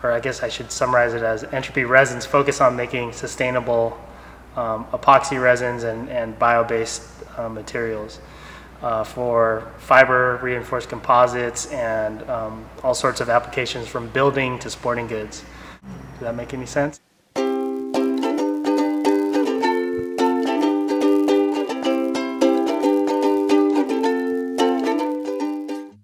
or I guess I should summarize it as Entropy resins focus on making sustainable epoxy resins and bio-based materials for fiber reinforced composites and all sorts of applications from building to sporting goods. Does that make any sense?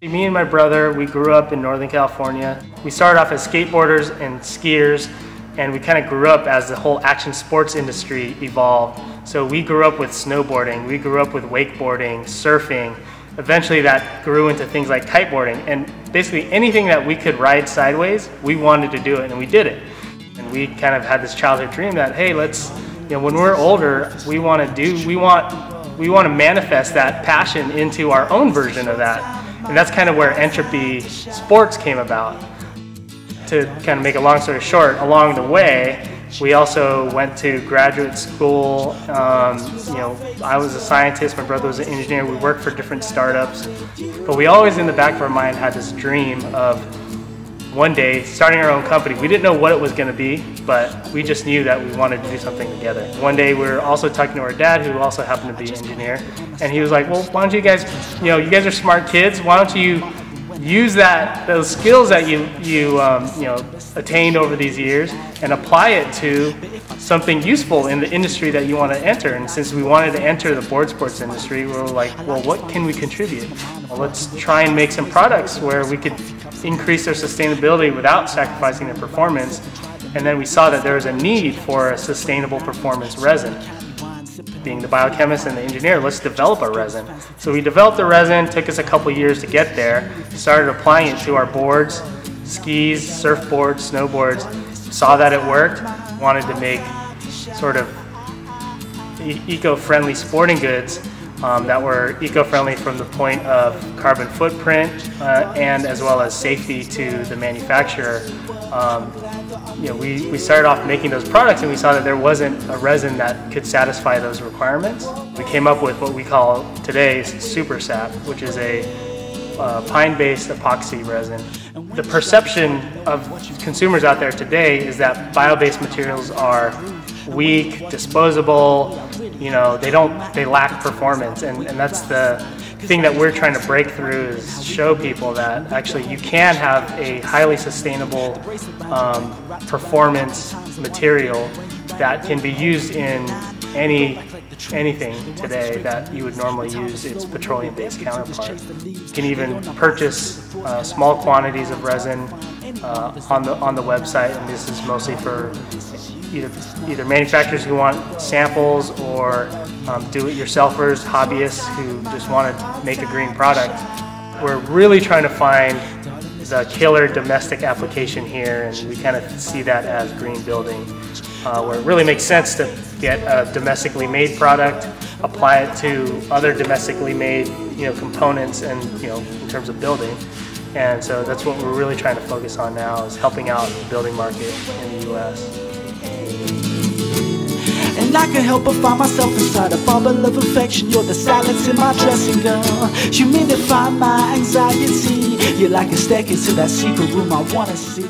Me and my brother, we grew up in Northern California. We started off as skateboarders and skiers, and we kind of grew up as the whole action sports industry evolved. So we grew up with snowboarding, we grew up with wakeboarding, surfing. Eventually that grew into things like kiteboarding, and basically anything that we could ride sideways, we wanted to do it, and we did it. And we kind of had this childhood dream that, hey, let's, when we're older, we want to manifest that passion into our own version of that. And that's kind of where Entropy Sports came about. To kind of make a long story short, along the way, we also went to graduate school. I was a scientist, my brother was an engineer, we worked for different startups. But we always in the back of our mind had this dream of one day starting our own company. We didn't know what it was going to be, but we just knew that we wanted to do something together. One day we were also talking to our dad, who also happened to be an engineer, and he was like, well, why don't you guys, you guys are smart kids, why don't you use those skills that you attained over these years and apply it to something useful in the industry that you want to enter. And since we wanted to enter the board sports industry, we were like, well, what can we contribute? Well, let's try and make some products where we could increase their sustainability without sacrificing their performance. And then we saw that there was a need for a sustainable performance resin. Being the biochemist and the engineer, let's develop a resin. So we developed the resin, took us a couple years to get there, started applying it to our boards, skis, surfboards, snowboards, saw that it worked, wanted to make sort of eco-friendly sporting goods that were eco-friendly from the point of carbon footprint and as well as safety to the manufacturer. We started off making those products, and we saw that there wasn't a resin that could satisfy those requirements. We came up with what we call today Super Sap, which is a pine-based epoxy resin. The perception of consumers out there today is that bio-based materials are weak, disposable, they lack performance, and that's the thing that we're trying to break through, is show people that actually you can have a highly sustainable performance material that can be used in anything today that you would normally use its petroleum-based counterpart. You can even purchase small quantities of resin on the website, and this is mostly for either manufacturers who want samples or do-it-yourselfers, hobbyists who just want to make a green product. We're really trying to find the killer domestic application here, and we kind of see that as green building, where it really makes sense to get a domestically made product, apply it to other domestically made components and in terms of building. And so that's what we're really trying to focus on now, is helping out the building market in the US. And I can't help but find myself inside a bubble of affection. You're the silence in my dressing gown. You humidify my anxiety. You're like a staircase to that secret room I wanna see.